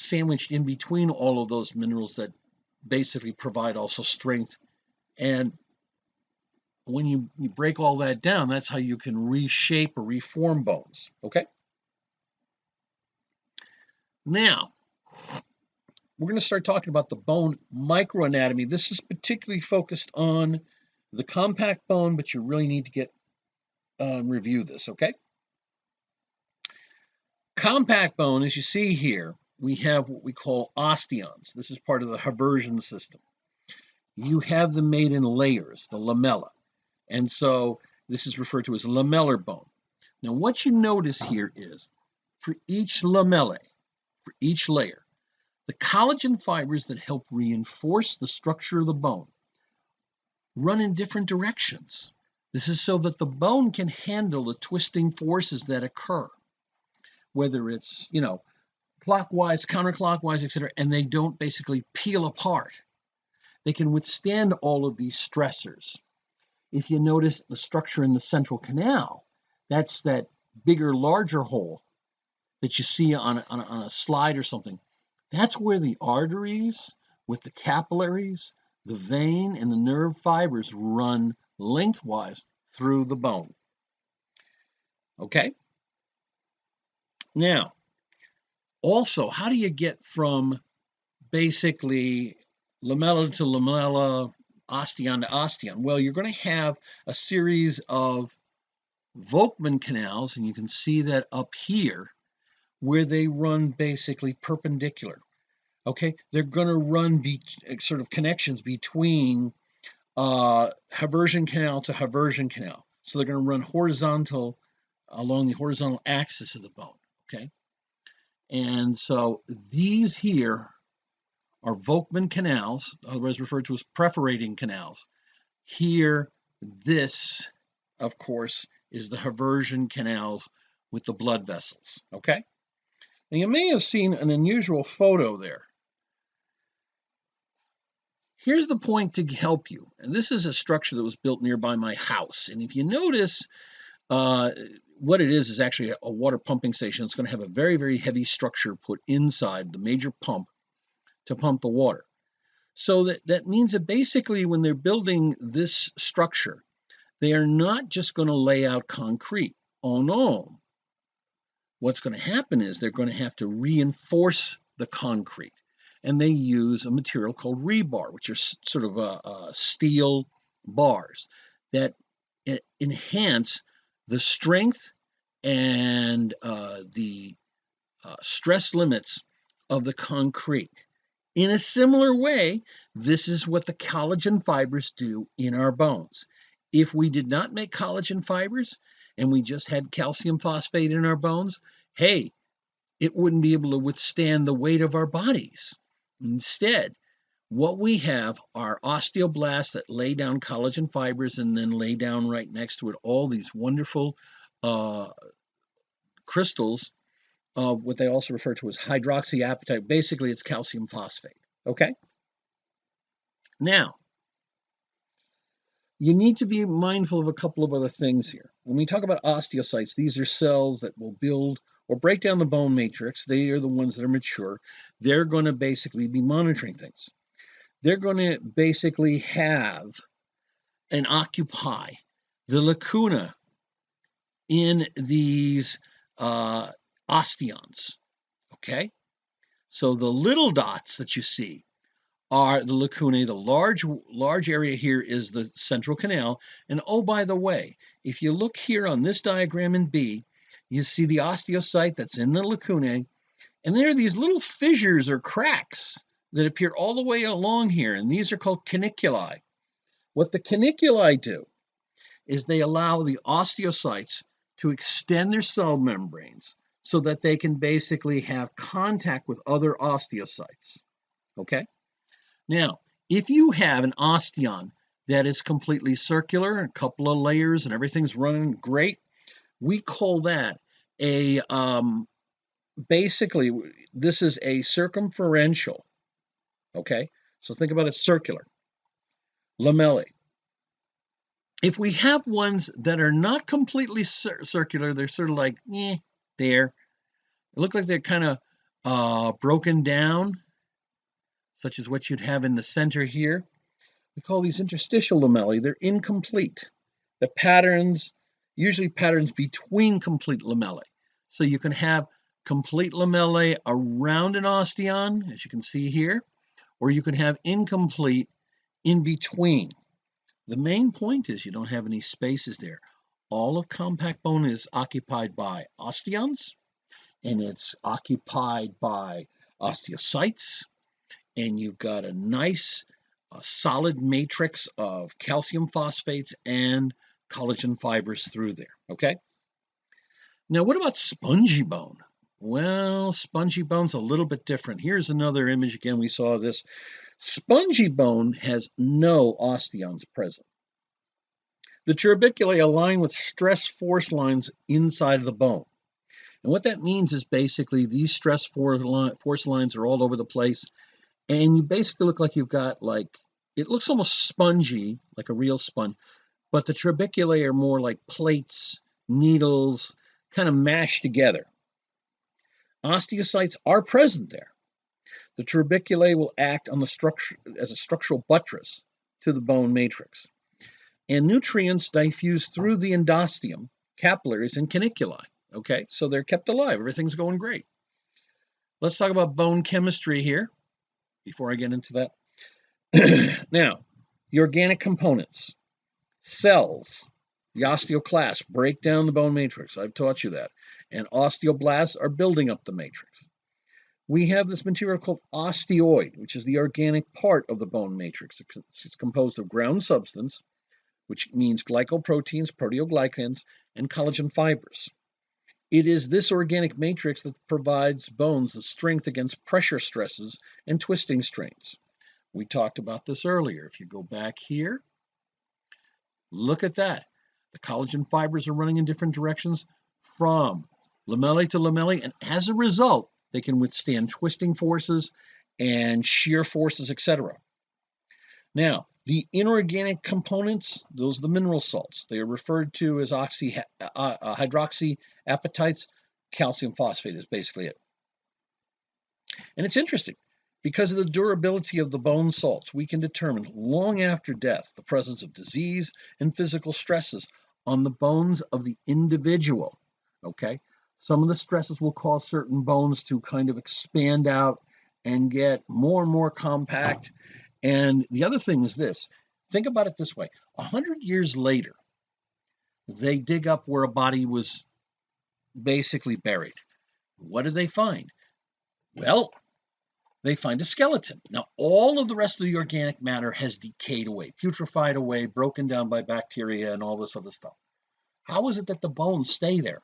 sandwiched in between all of those minerals that basically provide also strength. And when you break all that down, that's how you can reshape or reform bones. Okay. Now, we're going to start talking about the bone microanatomy. This is particularly focused on the compact bone, but you really need to get review this, okay? Compact bone, as you see here, we have what we call osteons. This is part of the Haversian system. You have them made in layers, the lamella. And so this is referred to as lamellar bone. Now, what you notice here is for each lamella, for each layer, the collagen fibers that help reinforce the structure of the bone run in different directions. This is so that the bone can handle the twisting forces that occur, whether it's, clockwise, counterclockwise, etc., and they don't basically peel apart. They can withstand all of these stressors. If you notice the structure in the central canal, that's that bigger, larger hole that you see on a slide or something. That's where the arteries with the capillaries, the vein, and the nerve fibers run lengthwise through the bone. Okay? Now, also, how do you get from basically lamella to lamella, osteon to osteon? Well, you're going to have a series of Volkmann canals, and you can see that up here, where they run basically perpendicular. Okay, they're going to run sort of connections between Haversian canal to Haversian canal. So they're going to run horizontal along the horizontal axis of the bone. Okay, and so these here are Volkmann canals, otherwise referred to as perforating canals. Here, this, of course, is the Haversian canals with the blood vessels. Okay, now you may have seen an unusual photo there. Here's the point to help you. And this is a structure that was built nearby my house. And if you notice, what it is actually a water pumping station. It's going to have a very, very heavy structure put inside the major pump to pump the water. So that means that basically when they're building this structure, they are not just going to lay out concrete. Oh no. What's going to happen is they're going to have to reinforce the concrete. And they use a material called rebar, which are sort of steel bars that enhance the strength and the stress limits of the concrete. In a similar way, this is what the collagen fibers do in our bones. If we did not make collagen fibers and we just had calcium phosphate in our bones, hey, it wouldn't be able to withstand the weight of our bodies. Instead, what we have are osteoblasts that lay down collagen fibers and then lay down right next to it all these wonderful crystals of what they also refer to as hydroxyapatite. Basically, it's calcium phosphate. Okay? Now, you need to be mindful of a couple of other things here. When we talk about osteocytes, these are cells that will build or break down the bone matrix. They are the ones that are mature. They're going to basically be monitoring things. They're going to basically have and occupy the lacuna in these osteons. Okay? So the little dots that you see are the lacunae. The large area here is the central canal. And oh, by the way, if you look here on this diagram in B, you see the osteocyte that's in the lacunae, and there are these little fissures or cracks that appear all the way along here, and these are called caniculi. What the caniculi do is they allow the osteocytes to extend their cell membranes so that they can basically have contact with other osteocytes. Okay? Now, if you have an osteon that is completely circular, a couple of layers, and everything's running great, we call that a, basically, this is a circumferential, okay? So think about it circular, lamellae. If we have ones that are not completely circular, they're sort of like, there. It looks like they're kind broken down, such as what you'd have in the center here. We call these interstitial lamellae. They're incomplete. The patterns, usually patterns between complete lamellae. So you can have complete lamellae around an osteon, as you can see here, or you can have incomplete in between. The main point is you don't have any spaces there. All of compact bone is occupied by osteons, and it's occupied by osteocytes, and you've got a nice solid matrix of calcium phosphates and collagen fibers through there, okay? Now, what about spongy bone? Well, spongy bone's a little bit different. Here's another image again. We saw this. Spongy bone has no osteons present. The turbiculae align with stress force lines inside of the bone. And what that means is basically these stress force lines are all over the place. And you basically look like you've got it looks almost spongy, like a real sponge, but the trabeculae are more like plates, needles, kind of mashed together. Osteocytes are present there. The trabeculae will act on the structure as a structural buttress to the bone matrix. And nutrients diffuse through the endosteum, capillaries, and caniculi. Okay, so they're kept alive. Everything's going great. Let's talk about bone chemistry here before I get into that. Now, the organic components, cells, the osteoclasts break down the bone matrix. I've taught you that. And osteoblasts are building up the matrix. We have this material called osteoid, which is the organic part of the bone matrix. It's composed of ground substance, which means glycoproteins, proteoglycans, and collagen fibers. It is this organic matrix that provides bones the strength against pressure stresses and twisting strains. We talked about this earlier. If you go back here, look at that. The collagen fibers are running in different directions from lamellae to lamellae, and as a result, they can withstand twisting forces and shear forces, etc. Now, the inorganic components, those are the mineral salts. They are referred to as hydroxyapatites. Calcium phosphate is basically it. And it's interesting. Because of the durability of the bone salts, we can determine long after death the presence of disease and physical stresses on the bones of the individual. Okay? Some of the stresses will cause certain bones to kind of expand out and get more and more compact. And the other thing is this. Think about it this way. 100 years later, they dig up where a body was basically buried. What did they find? Well, they find a skeleton. Now, all of the rest of the organic matter has decayed away, putrefied away, broken down by bacteria and all this other stuff. How is it that the bones stay there?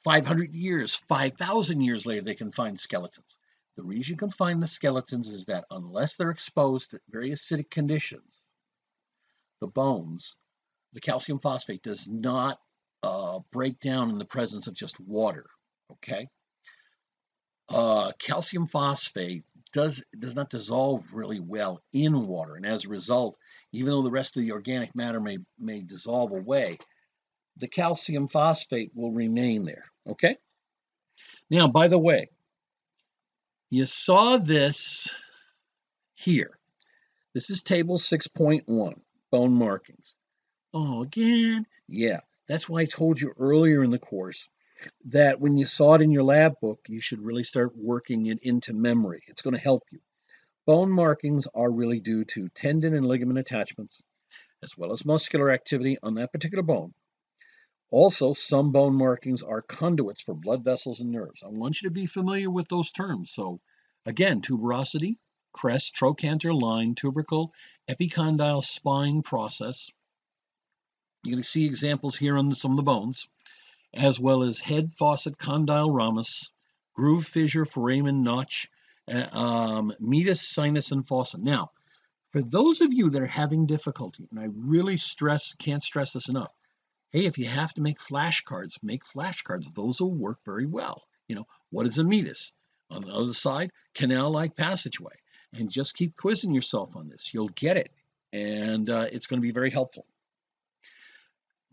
500 years, 5,000 years later, they can find skeletons. The reason you can find the skeletons is that unless they're exposed to very acidic conditions, the bones, the calcium phosphate does not break down in the presence of just water, okay? Calcium phosphate does not dissolve really well in water, and as a result, even though the rest of the organic matter may dissolve away, the calcium phosphate will remain there. Okay. Now, by the way, you saw this here. This is table 6.1, bone markings. Oh, again? Yeah, that's why I told you earlier in the course that when you saw it in your lab book, you should really start working it into memory. It's going to help you. Bone markings are really due to tendon and ligament attachments, as well as muscular activity on that particular bone. Also, some bone markings are conduits for blood vessels and nerves. I want you to be familiar with those terms. So, again, tuberosity, crest, trochanter, line, tubercle, epicondyle spine process. You're going to see examples here on some of the bones, as well as head, faucet, condyle, ramus, groove, fissure, foramen, notch, meatus, sinus, and fossa. Now, for those of you that are having difficulty, and I really can't stress this enough, hey, if you have to make flashcards, make flashcards. Those will work very well. What is a meatus? On the other side, canal-like passageway. And just keep quizzing yourself on this. You'll get it, and it's going to be very helpful.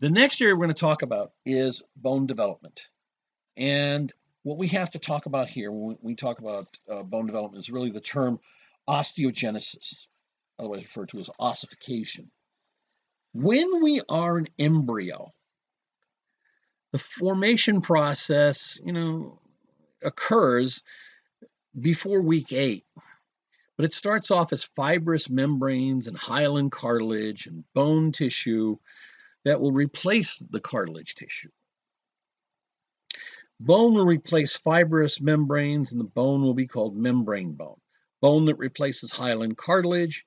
The next area we're going to talk about is bone development. And what we have to talk about here when we talk about bone development is really the term osteogenesis, otherwise referred to as ossification. When we are an embryo, the formation process, occurs before week 8, but it starts off as fibrous membranes and hyaline cartilage and bone tissue that will replace the cartilage tissue. Bone will replace fibrous membranes, and the bone will be called membrane bone. Bone that replaces hyaline cartilage,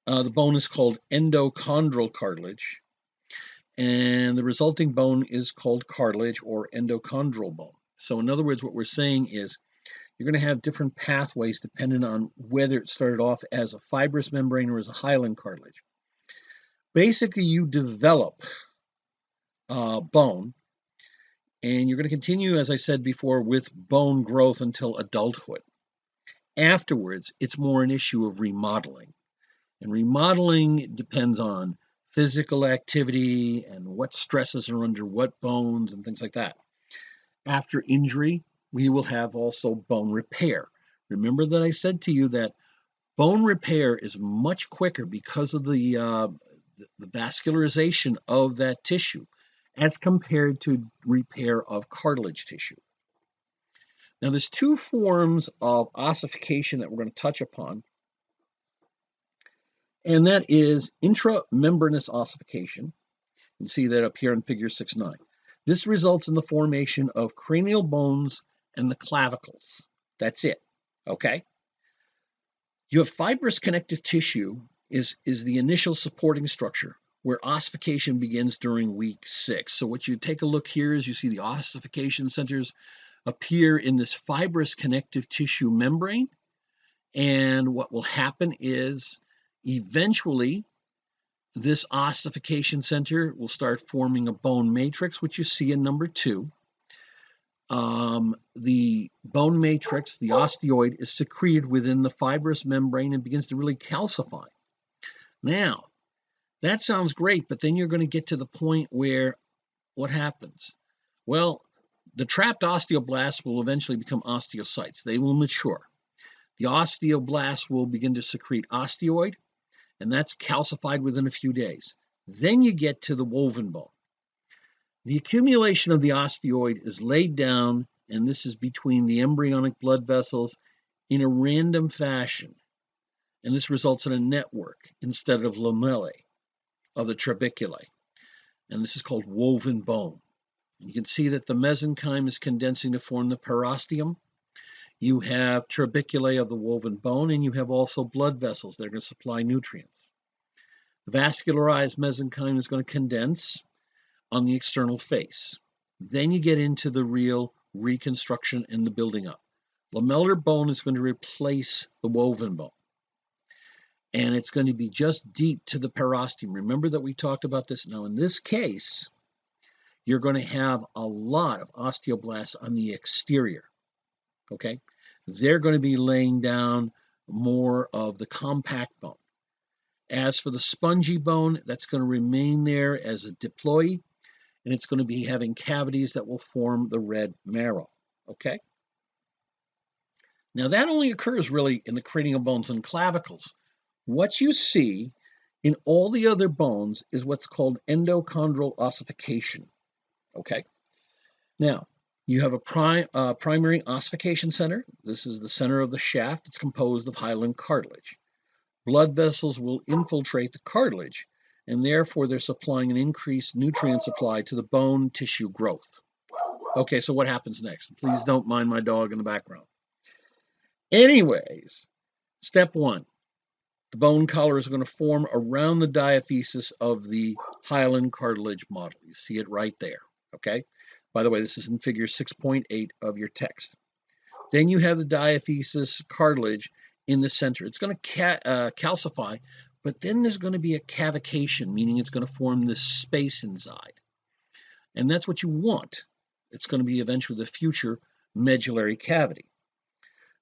the bone is called endochondral cartilage, and the resulting bone is called cartilage or endochondral bone. So in other words, what we're saying is you're going to have different pathways depending on whether it started off as a fibrous membrane or as a hyaline cartilage. Basically, you develop bone, and you're going to continue, as I said before, with bone growth until adulthood. Afterwards, it's more an issue of remodeling. And remodeling depends on physical activity and what stresses are under what bones and things like that. After injury, we will have also bone repair. Remember that I said to you that bone repair is much quicker because of the vascularization of that tissue as compared to repair of cartilage tissue. Now, there's 2 forms of ossification that we're going to touch upon, and that is intramembranous ossification. You can see that up here in figure 6.9. This results in the formation of cranial bones and the clavicles. That's it, okay? You have fibrous connective tissue is the initial supporting structure where ossification begins during week 6. So what you take a look here is you see the ossification centers appear in this fibrous connective tissue membrane. And what will happen is eventually this ossification center will start forming a bone matrix, which you see in number 2. The bone matrix, the osteoid, is secreted within the fibrous membrane and begins to really calcify. Now, that sounds great, but then you're going to get to the point where what happens? Well, the trapped osteoblasts will eventually become osteocytes. They will mature. The osteoblasts will begin to secrete osteoid, and that's calcified within a few days. Then you get to the woven bone. The accumulation of the osteoid is laid down, and this is between the embryonic blood vessels in a random fashion. And this results in a network instead of lamellae of the trabeculae. And this is called woven bone. And you can see that the mesenchyme is condensing to form the periosteum. You have trabeculae of the woven bone, and you have also blood vessels that are going to supply nutrients. The vascularized mesenchyme is going to condense on the external face. Then you get into the real reconstruction and the building up. Lamellar bone is going to replace the woven bone. And it's going to be just deep to the periosteum. Remember that we talked about this. Now, in this case, you're going to have a lot of osteoblasts on the exterior. Okay? They're going to be laying down more of the compact bone. As for the spongy bone, that's going to remain there as a diploid, and it's going to be having cavities that will form the red marrow. Okay? Now, that only occurs really in the cranial bones and clavicles. What you see in all the other bones is what's called endochondral ossification. Okay? Now, you have a primary ossification center. This is the center of the shaft. It's composed of hyaline cartilage. Blood vessels will infiltrate the cartilage, and therefore they're supplying an increased nutrient supply to the bone tissue growth. Okay, so what happens next? Please don't mind my dog in the background. Anyways, step 1. The bone collar is going to form around the diaphysis of the hyaline cartilage model. You see it right there, okay? By the way, this is in figure 6.8 of your text. Then you have the diaphysis cartilage in the center. It's going to calcify, but then there's going to be a cavication, meaning it's going to form this space inside. And that's what you want. It's going to be eventually the future medullary cavity.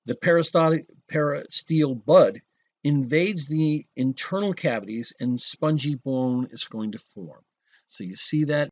The periosteal bud invades the internal cavities, and spongy bone is going to form. So you see that